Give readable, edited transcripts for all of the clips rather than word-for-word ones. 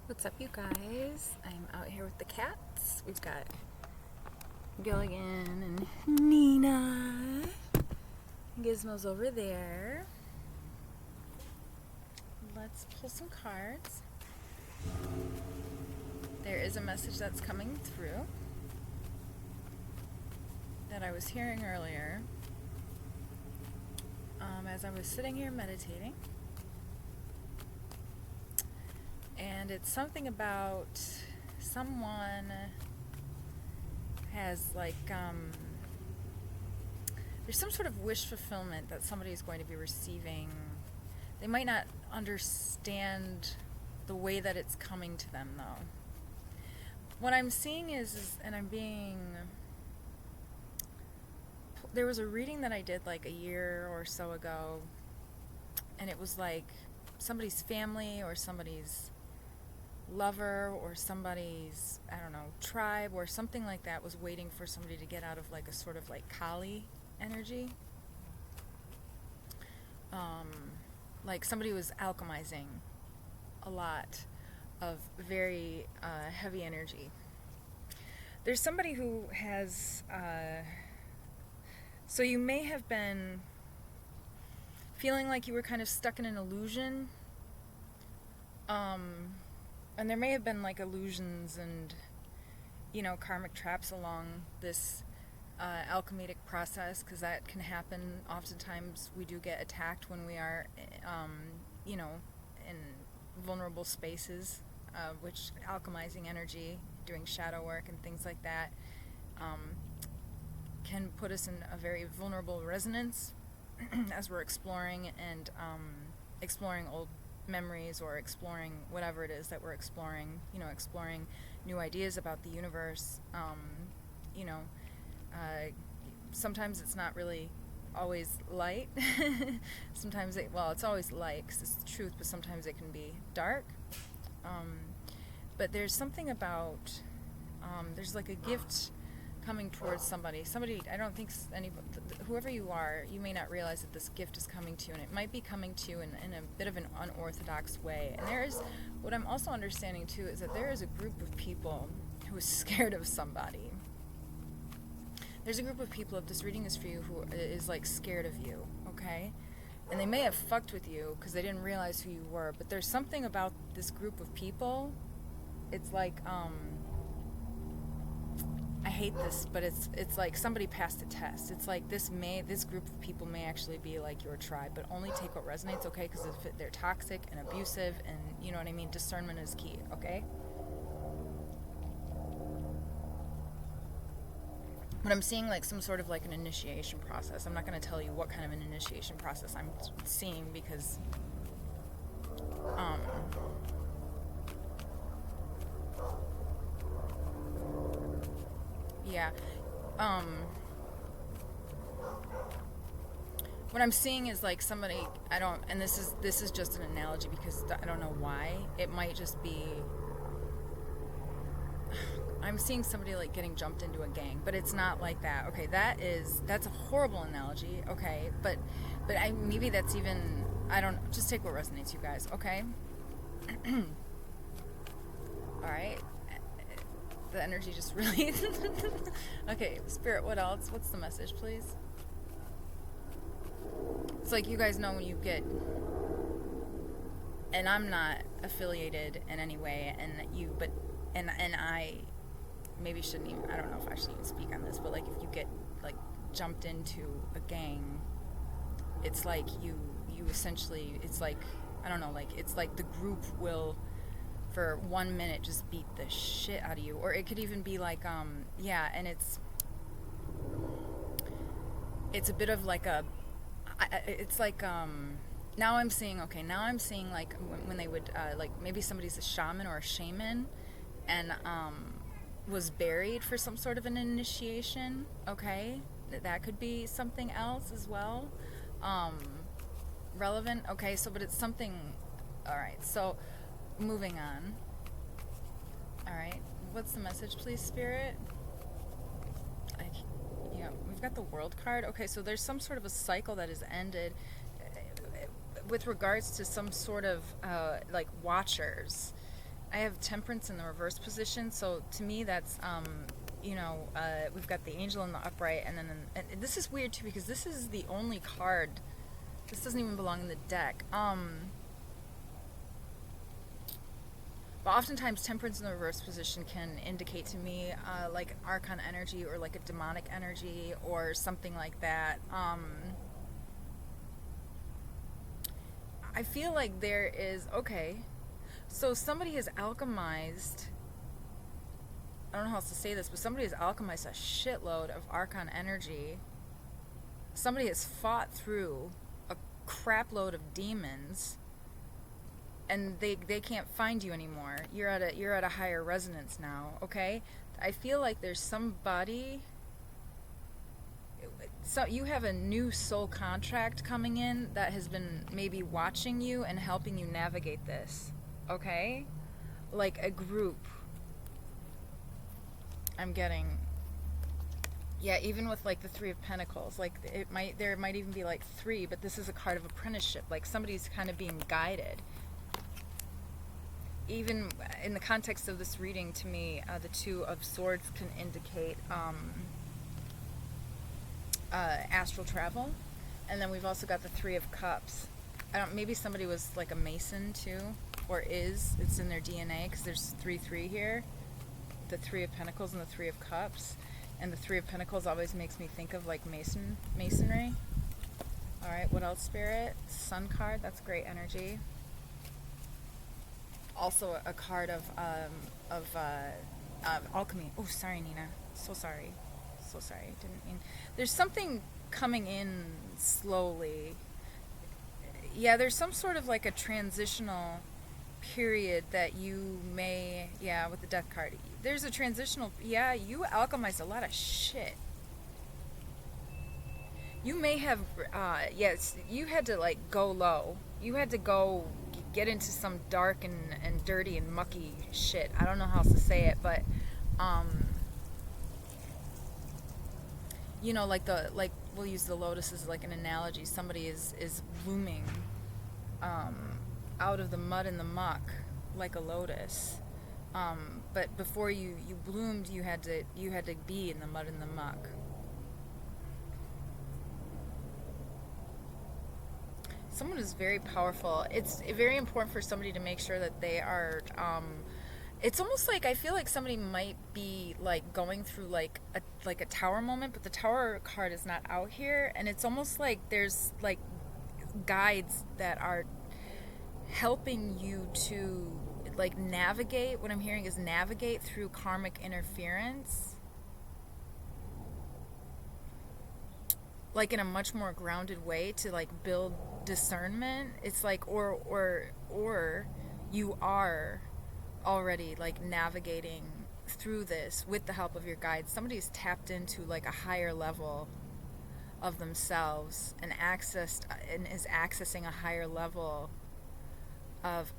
What's up, you guys? I'm out here with the cats. We've got Gilligan and Nina. Gizmo's over there. Let's pull some cards. There is a message that's coming through that I was hearing earlier as I was sitting here meditating. And it's something about someone has there's some sort of wish fulfillment that somebody is going to be receiving. They might not understand the way that it's coming to them, though. What I'm seeing is and there was a reading that I did like a year or so ago, and it was like somebody's family or somebody's lover or somebody's, I don't know, tribe or something like that was waiting for somebody to get out of like a sort of like Kali energy. Like somebody was alchemizing a lot of very heavy energy. There's somebody who has, so you may have been feeling like you were kind of stuck in an illusion. And there may have been like illusions and, karmic traps along this alchemic process, because that can happen. Oftentimes we do get attacked when we are, in vulnerable spaces, which alchemizing energy, doing shadow work and things like that, can put us in a very vulnerable resonance as we're exploring and exploring old memories or exploring whatever it is that we're exploring, exploring new ideas about the universe. Sometimes it's not really always light. Sometimes it's always light because it's the truth, but sometimes it can be dark. But there's something about, there's like a gift coming towards somebody, I don't think whoever you are, you may not realize that this gift is coming to you, and it might be coming to you in a bit of an unorthodox way. And what I'm also understanding too is that there is a group of people who is scared of somebody. There's a group of people, if this reading is for you, who is like scared of you, okay? And they may have fucked with you because they didn't realize who you were, but there's something about this group of people. It's like, I hate this, but it's like somebody passed a test. It's like this group of people may actually be like your tribe, but only take what resonates, okay? Because if they're toxic and abusive, and you know what I mean, discernment is key, okay? But I'm seeing like some sort of like an initiation process. I'm not going to tell you what kind of an initiation process I'm seeing because yeah. What I'm seeing is like somebody, and this is just an analogy because I don't know why. It might just be, I'm seeing somebody like getting jumped into a gang, but it's not like that. Okay, that's a horrible analogy. Okay, but maybe that's even, I don't, just take what resonates, you guys. Okay. All right. The energy just really okay, Spirit, what else? What's the message, please? It's like, you guys know when you get, and I'm not affiliated in any way, and I maybe shouldn't even, I don't know if I should even speak on this, but like if you get like jumped into a gang, it's like you essentially, it's like, I don't know, like it's like the group will for 1 minute just beat the shit out of you. Or it could even be like, and it's a bit of like it's like, now I'm seeing like when they would, like maybe somebody's a shaman or a shaman and was buried for some sort of an initiation, okay? That could be something else as well. Relevant, okay, so but it's something, alright, so moving on. Alright, what's the message, please, Spirit? We've got the World card. Okay, so there's some sort of a cycle that has ended with regards to some sort of like watchers. I have Temperance in the reverse position, so to me that's, we've got the Angel in the upright, and then, and this is weird too, because this is the only card, this doesn't even belong in the deck, but oftentimes Temperance in the reverse position can indicate to me, like Archon energy, or like a demonic energy, or something like that. I feel like there is, okay, so somebody has alchemized, I don't know how else to say this, but somebody has alchemized a shitload of Archon energy. Somebody has fought through a crap load of demons, and they can't find you anymore. You're at a higher resonance now, okay? I feel like there's somebody, so you have a new soul contract coming in that has been maybe watching you and helping you navigate this, okay? Like a group. I'm getting, yeah, even with like the Three of Pentacles, like there might even be like three, but this is a card of apprenticeship, like somebody's kind of being guided. Even in the context of this reading, to me, the Two of Swords can indicate astral travel, and then we've also got the Three of Cups. Maybe somebody was like a Mason too, or is. It's in their DNA, because there's 3-3 here. The Three of Pentacles and the Three of Cups, and the Three of Pentacles always makes me think of like masonry. All right, what else, Spirit? Sun card. That's great energy. Also a card of alchemy. Oh, sorry, Nina. So sorry. Didn't mean. There's something coming in slowly. Yeah, there's some sort of like a transitional period that you may, yeah, with the Death card. There's a transitional, yeah, you alchemized a lot of shit. You may have, yes, you had to like go low. You had to go get into some dark and dirty and mucky shit. I don't know how else to say it, but like we'll use the lotus as like an analogy. Somebody is blooming out of the mud and the muck like a lotus, but before you bloomed, you had to be in the mud and the muck. Someone is very powerful. It's very important for somebody to make sure that they are, it's almost like I feel like somebody might be like going through like a tower moment, but the Tower card is not out here, and it's almost like there's like guides that are helping you to like navigate. What I'm hearing is navigate through karmic interference, like in a much more grounded way, to like build discernment. It's like or you are already like navigating through this with the help of your guides. Somebody's tapped into like a higher level of themselves and is accessing a higher level of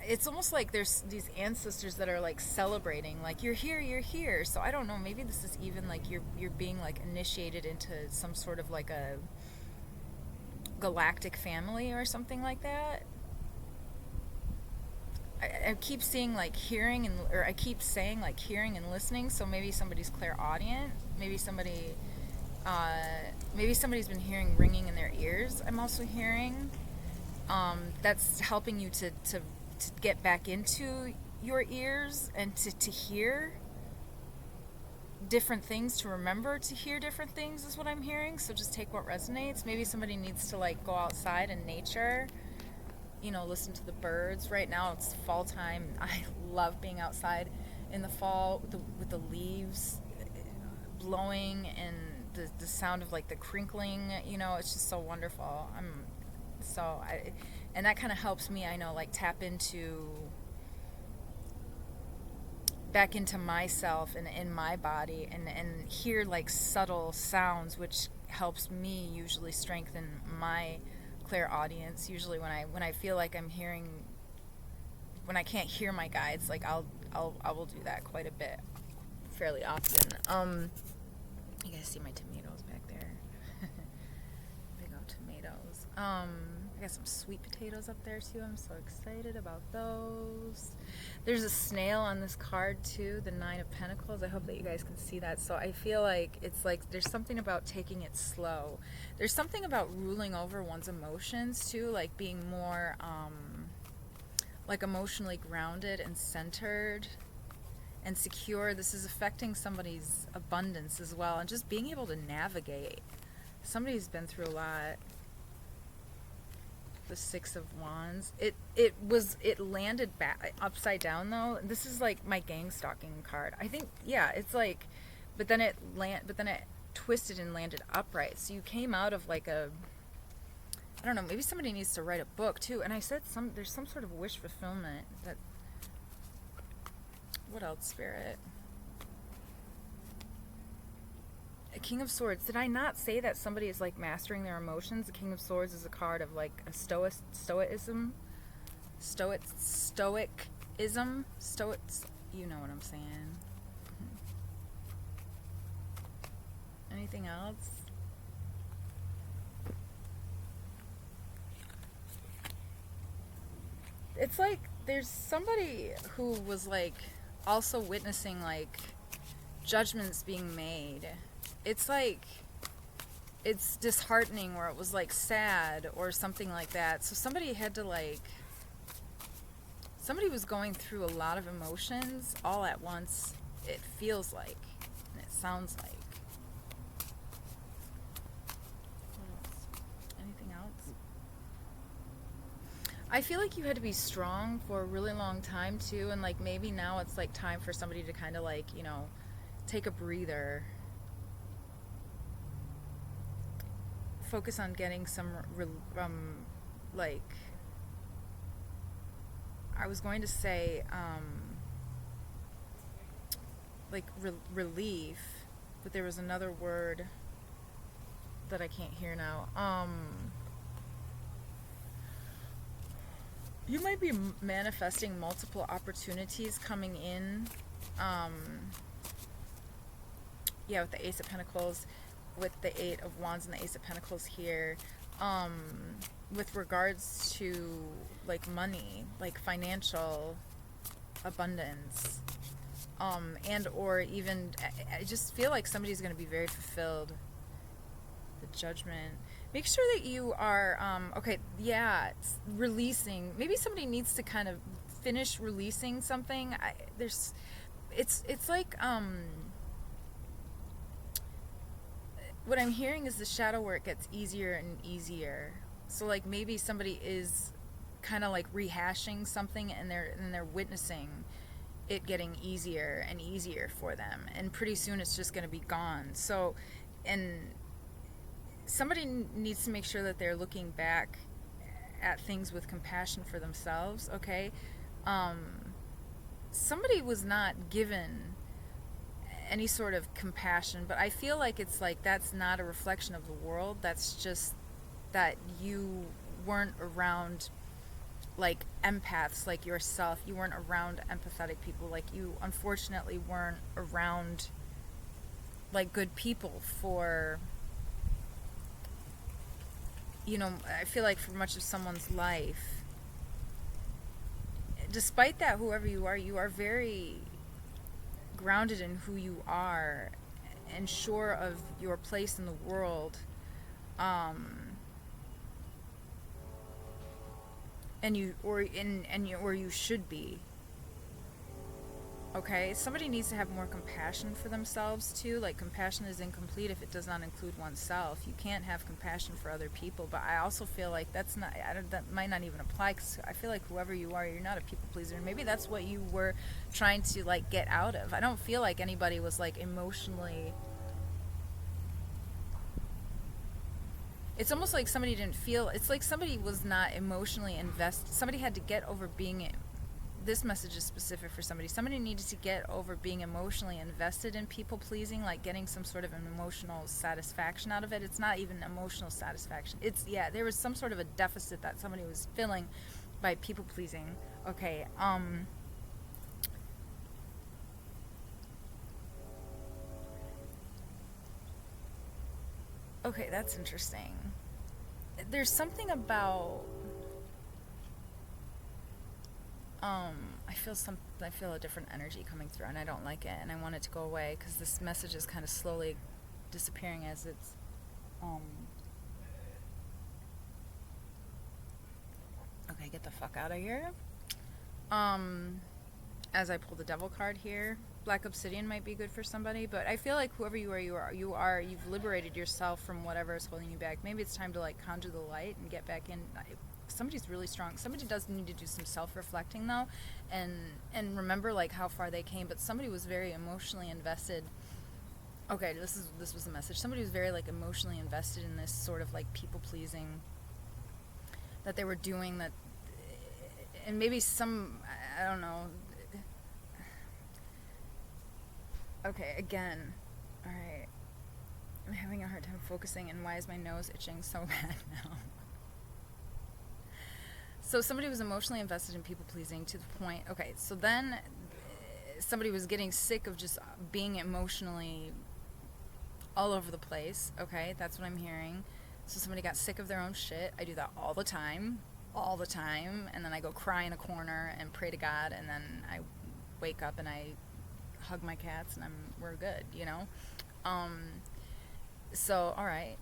it's almost like there's these ancestors that are like celebrating, like you're here. So I don't know, maybe this is even like you're being like initiated into some sort of like a galactic family or something like that. I keep seeing like hearing I keep saying like hearing and listening, so maybe somebody's clairaudient, maybe somebody's been hearing ringing in their ears. I'm also hearing that's helping you to get back into your ears and to hear different things, to remember to hear different things is what I'm hearing. So just take what resonates. Maybe somebody needs to like go outside in nature, listen to the birds. Right now it's fall time. I love being outside in the fall with the leaves blowing and the sound of like the crinkling, it's just so wonderful. And that kind of helps me, I know, like tap back into myself and in my body and hear like subtle sounds, which helps me usually strengthen my clairaudience. Usually when I feel like I'm hearing, when I can't hear my guides, like I will do that quite a bit, fairly often. You guys see my tomatoes back there. Big old tomatoes. I got some sweet potatoes up there too. I'm so excited about those. There's a snail on this card too, the 9 of Pentacles. I hope that you guys can see that. So I feel like it's like there's something about taking it slow. There's something about ruling over one's emotions too, like being more like emotionally grounded and centered and secure. This is affecting somebody's abundance as well, and just being able to navigate. Somebody's been through a lot. The 6 of Wands. It landed back upside down though. This is like my gang stalking card. I think, yeah, it's like, but then it twisted and landed upright. So you came out of like a, I don't know, maybe somebody needs to write a book too. And I said there's some sort of wish fulfillment that, what else, Spirit? A King of Swords. Did I not say that somebody is like mastering their emotions? The King of Swords is a card of like a stoicism. You know what I'm saying. Anything else? It's like there's somebody who was like also witnessing like judgments being made. It's like, it's disheartening, or it was like sad or something like that. So somebody had to like, somebody was going through a lot of emotions all at once, it feels like, and it sounds like. What else? Anything else? I feel like you had to be strong for a really long time too, and like maybe now it's like time for somebody to kind of like, you know, take a breather. Focus on getting some like, I was going to say like relief, but there was another word that I can't hear now. You might be manifesting multiple opportunities coming in. Yeah, with the Ace of Pentacles, with the 8 of Wands and the Ace of Pentacles here, with regards to like money, like financial abundance, and or even, I just feel like somebody's going to be very fulfilled. The Judgment. Make sure that you are okay, yeah, it's releasing. Maybe somebody needs to kind of finish releasing something. It's like what I'm hearing is the shadow work gets easier and easier. So like maybe somebody is kind of like rehashing something, and they're witnessing it getting easier and easier for them, and pretty soon it's just going to be gone. So, and somebody needs to make sure that they're looking back at things with compassion for themselves. Okay, somebody was not given any sort of compassion, but I feel like it's like that's not a reflection of the world. That's just that you weren't around like empaths like yourself. You weren't around empathetic people. Like you unfortunately weren't around like good people for, you know, I feel like for much of someone's life. Despite that, whoever you are very grounded in who you are and sure of your place in the world, and you should be. Okay, somebody needs to have more compassion for themselves too. Like, compassion is incomplete if it does not include oneself. You can't have compassion for other people, but I also feel like that might not even apply, because I feel like whoever you are, you're not a people pleaser, and maybe that's what you were trying to like get out of. I don't feel like anybody was like emotionally, it's almost like somebody didn't feel, it's like somebody was not emotionally invested. Somebody had to get over being, this message is specific for somebody. Somebody needed to get over being emotionally invested in people pleasing, like getting some sort of an emotional satisfaction out of it. It's not even emotional satisfaction. It's, yeah, there was some sort of a deficit that somebody was filling by people pleasing. Okay, okay, that's interesting. There's something about I feel a different energy coming through, and I don't like it, and I want it to go away, because this message is kind of slowly disappearing as it's, okay, get the fuck out of here. As I pull the devil card here, black obsidian might be good for somebody, but I feel like whoever you've liberated yourself from whatever is holding you back. Maybe it's time to like conjure the light and get back in. Somebody's really strong. Somebody does need to do some self-reflecting though, and remember like how far they came. But somebody was very emotionally invested. Okay, this was the message. Somebody was very like emotionally invested in this sort of like people pleasing that they were doing, that, and maybe I don't know. Okay, again, all right. I'm having a hard time focusing, and why is my nose itching so bad now? So somebody was emotionally invested in people pleasing to the point, okay, so then somebody was getting sick of just being emotionally all over the place, okay, that's what I'm hearing. So somebody got sick of their own shit. I do that all the time, and then I go cry in a corner and pray to God, and then I wake up and I hug my cats, and we're good, you know. So all right,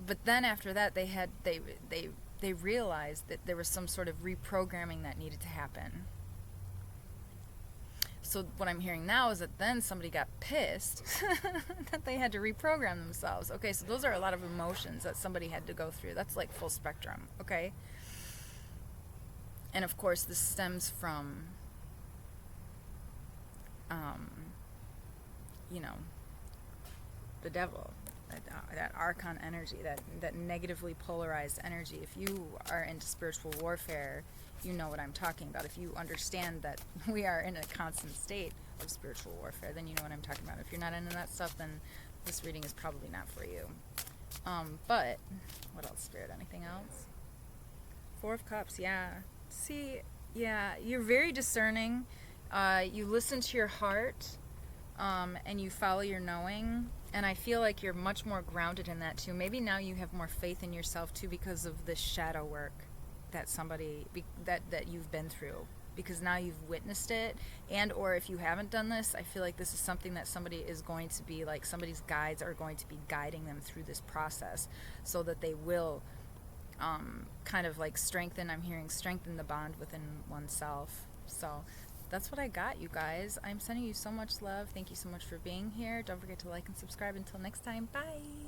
but then after that they realized that there was some sort of reprogramming that needed to happen. So what I'm hearing now is that then somebody got pissed that they had to reprogram themselves. Okay, so those are a lot of emotions that somebody had to go through. That's like full spectrum, okay? And of course this stems from you know, the devil, that archon energy, that negatively polarized energy. If you are into spiritual warfare, you know what I'm talking about. If you understand that we are in a constant state of spiritual warfare, then you know what I'm talking about. If you're not into that stuff, then this reading is probably not for you. But what else, Spirit? Anything else? Four of Cups, yeah. See, yeah, you're very discerning. You listen to your heart, and you follow your knowing, and I feel like you're much more grounded in that too. Maybe now you have more faith in yourself too, because of this shadow work that that you've been through, because now you've witnessed it. And or if you haven't done this, I feel like this is something that somebody is going to be like, somebody's guides are going to be guiding them through this process, so that they will kind of like strengthen the bond within oneself. So that's what I got, you guys. I'm sending you so much love. Thank you so much for being here. Don't forget to like and subscribe. Until next time, bye.